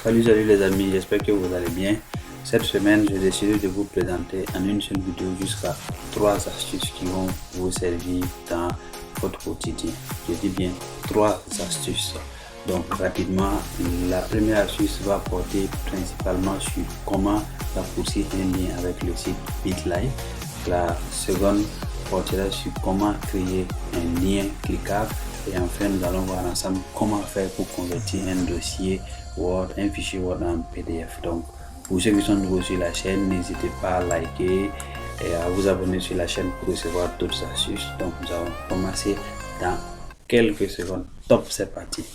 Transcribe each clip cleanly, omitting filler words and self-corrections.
Salut les amis, j'espère que vous allez bien. Cette semaine, j'ai décidé de vous présenter en une seule vidéo jusqu'à 3 astuces qui vont vous servir dans votre quotidien. Je dis bien 3 astuces. Donc rapidement, la première astuce va porter principalement sur comment raccourcir un lien avec le site Bitly. La seconde portera sur comment créer un lien cliquable. Et enfin, nous allons voir ensemble comment faire pour convertir un dossier Word, un fichier Word en PDF. Donc, pour ceux qui sont nouveaux sur la chaîne, n'hésitez pas à liker et à vous abonner sur la chaîne pour recevoir d'autres astuces. Donc, nous allons commencer dans quelques secondes. Top, c'est parti.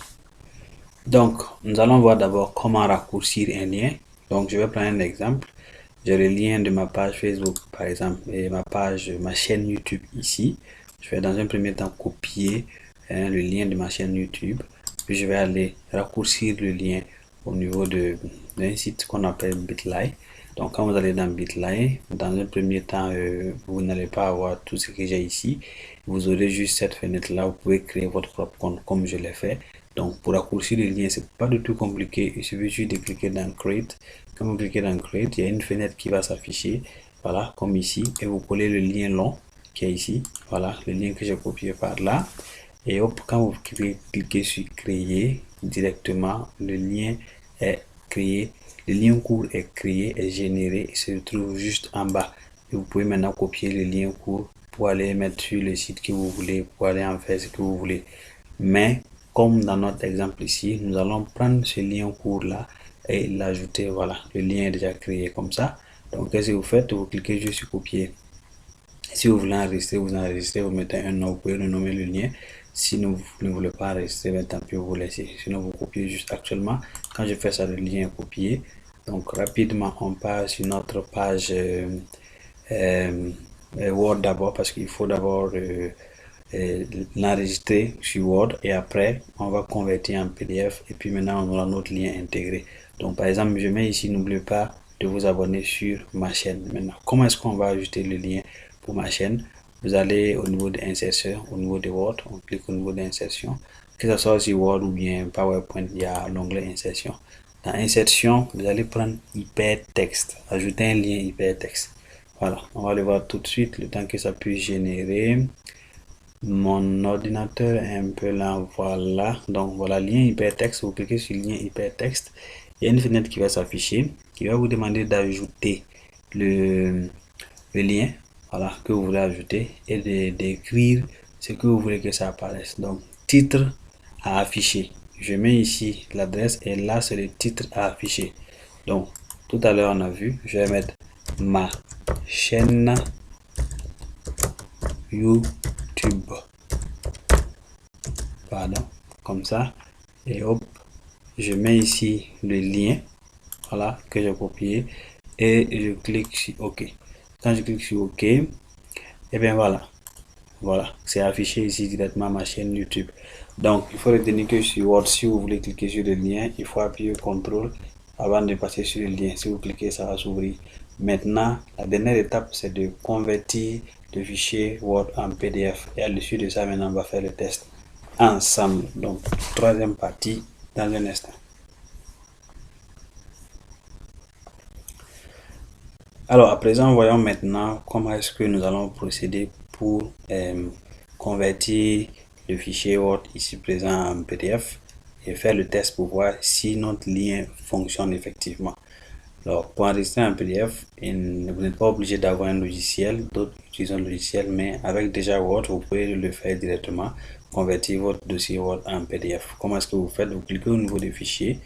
Donc, nous allons voir d'abord comment raccourcir un lien. Donc, je vais prendre un exemple. J'ai le lien de ma page Facebook, par exemple, et ma chaîne YouTube ici. Je vais dans un premier temps copier le lien de ma chaîne YouTube. Puis je vais aller raccourcir le lien au niveau d'un site qu'on appelle Bitly. Donc, quand vous allez dans Bitly, dans un premier temps, vous n'allez pas avoir tout ce que j'ai ici. Vous aurez juste cette fenêtre-là. Vous pouvez créer votre propre compte comme je l'ai fait. Donc, pour raccourcir le lien, c'est pas du tout compliqué. Il suffit juste de cliquer dans Create. Quand vous cliquez dans Create, il y a une fenêtre qui va s'afficher. Voilà, comme ici. Et vous collez le lien long qui est ici. Voilà, le lien que j'ai copié par là. Et hop, quand vous cliquez sur Créer, directement, le lien est créé. Le lien court est créé, est généré et se trouve juste en bas. Et vous pouvez maintenant copier le lien court pour aller mettre sur le site que vous voulez, pour aller en faire ce que vous voulez. Mais, comme dans notre exemple ici, nous allons prendre ce lien court là et l'ajouter. Voilà, le lien est déjà créé comme ça. Donc, qu'est-ce que vous faites? Vous cliquez juste sur copier. Si vous voulez enregistrer, vous enregistrez, vous mettez un nom, vous pouvez renommer le lien. Si vous ne voulez pas enregistrer, ben, tant pis, vous laissez. Sinon, vous copiez juste actuellement. Quand je fais ça, le lien est copié. Donc, rapidement, on passe sur notre page Word d'abord parce qu'il faut d'abord l'enregistrer sur Word et après, on va convertir en PDF et puis maintenant, on aura notre lien intégré. Donc, par exemple, je mets ici, n'oubliez pas de vous abonner sur ma chaîne. Maintenant, comment est-ce qu'on va ajouter le lien pour ma chaîne? Vous allez au niveau de insertion, au niveau de Word, on clique au niveau d'insertion. Que ce soit sur Word ou bien PowerPoint, il y a l'onglet insertion. Dans insertion, vous allez prendre hypertexte, ajouter un lien hypertexte. Voilà, on va le voir tout de suite, le temps que ça puisse générer. Mon ordinateur est un peu là, voilà. Donc voilà, lien hypertexte, vous cliquez sur lien hypertexte. Il y a une fenêtre qui va s'afficher, qui va vous demander d'ajouter le lien, voilà, que vous voulez ajouter et d'écrire ce que vous voulez que ça apparaisse. Donc, titre à afficher. Je mets ici l'adresse et là, c'est le titre à afficher. Donc, tout à l'heure, on a vu, je vais mettre ma chaîne YouTube. Pardon, comme ça. Et hop, je mets ici le lien, voilà, que j'ai copié et je clique sur OK. Quand je clique sur OK, et bien voilà, c'est affiché ici directement ma chaîne YouTube. Donc, il faut retenir que sur Word, si vous voulez cliquer sur le lien, il faut appuyer CTRL avant de passer sur le lien. Si vous cliquez, ça va s'ouvrir. Maintenant, la dernière étape, c'est de convertir le fichier Word en PDF. Et à l'issue de ça, maintenant, on va faire le test ensemble. Donc, troisième partie dans un instant. Alors, à présent, voyons maintenant comment est-ce que nous allons procéder pour convertir le fichier Word ici présent en PDF et faire le test pour voir si notre lien fonctionne effectivement. Alors, pour enregistrer un PDF, vous n'êtes pas obligé d'avoir un logiciel, d'autres utilisent un logiciel, mais avec déjà Word, vous pouvez le faire directement, convertir votre dossier Word en PDF. Comment est-ce que vous faites? Vous cliquez au niveau des fichiers,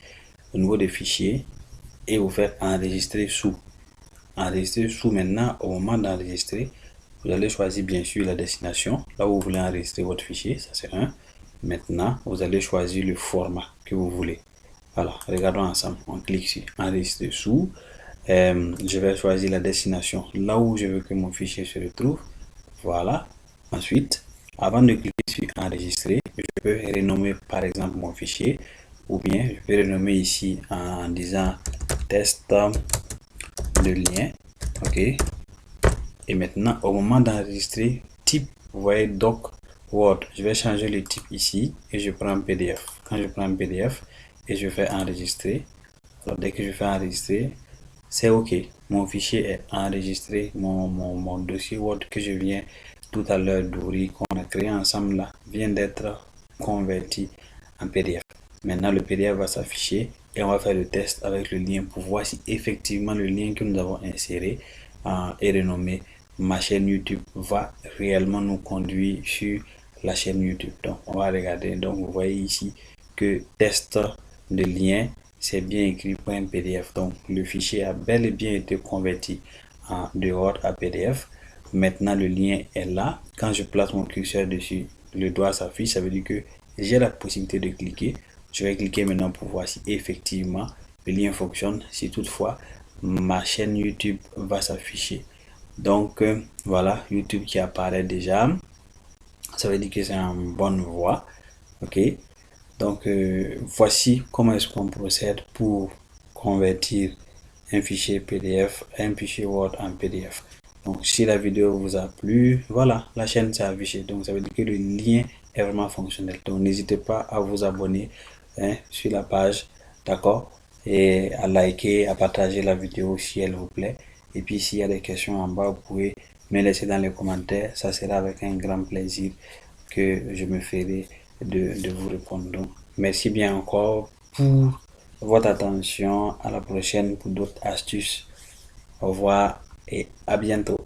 et vous faites enregistrer sous. Enregistrer sous maintenant, au moment d'enregistrer, vous allez choisir bien sûr la destination, là où vous voulez enregistrer votre fichier, ça c'est un. Maintenant, vous allez choisir le format que vous voulez. Voilà, regardons ensemble. On clique sur enregistrer sous. Je vais choisir la destination, là où je veux que mon fichier se retrouve. Voilà. Ensuite, avant de cliquer sur enregistrer, je peux renommer par exemple mon fichier, ou bien je peux renommer ici en disant test le lien. OK. Et maintenant, au moment d'enregistrer, type, vous voyez doc Word. Je vais changer le type ici et je prends PDF. Quand je prends PDF et je fais enregistrer, Alors, dès que je fais enregistrer, c'est OK. Mon fichier est enregistré, mon dossier Word que je viens tout à l'heure d'ouvrir, qu'on a créé ensemble là, vient d'être converti en PDF. Maintenant, le PDF va s'afficher et on va faire le test avec le lien pour voir si effectivement le lien que nous avons inséré et renommé ma chaîne YouTube va réellement nous conduire sur la chaîne YouTube. Donc, on va regarder. Donc, vous voyez ici que test de lien, c'est bien écrit .pdf. Donc, le fichier a bel et bien été converti de Word à PDF. Maintenant, le lien est là. Quand je place mon curseur dessus, le doigt s'affiche. Ça veut dire que j'ai la possibilité de cliquer. Je vais cliquer maintenant pour voir si effectivement le lien fonctionne. Si toutefois, ma chaîne YouTube va s'afficher. Donc, voilà, YouTube qui apparaît déjà. Ça veut dire que c'est en bonne voie. OK. Donc, voici comment est-ce qu'on procède pour convertir un fichier PDF, un fichier Word en PDF. Donc, si la vidéo vous a plu, voilà, la chaîne s'est affichée. Donc, ça veut dire que le lien est vraiment fonctionnel. Donc, n'hésitez pas à vous abonner sur la page, d'accord? Et à liker, à partager la vidéo si elle vous plaît. Et puis, s'il y a des questions en bas, vous pouvez me laisser dans les commentaires. Ça sera avec un grand plaisir que je me ferai de vous répondre. Donc, merci bien encore pour votre attention. À la prochaine pour d'autres astuces. Au revoir et à bientôt.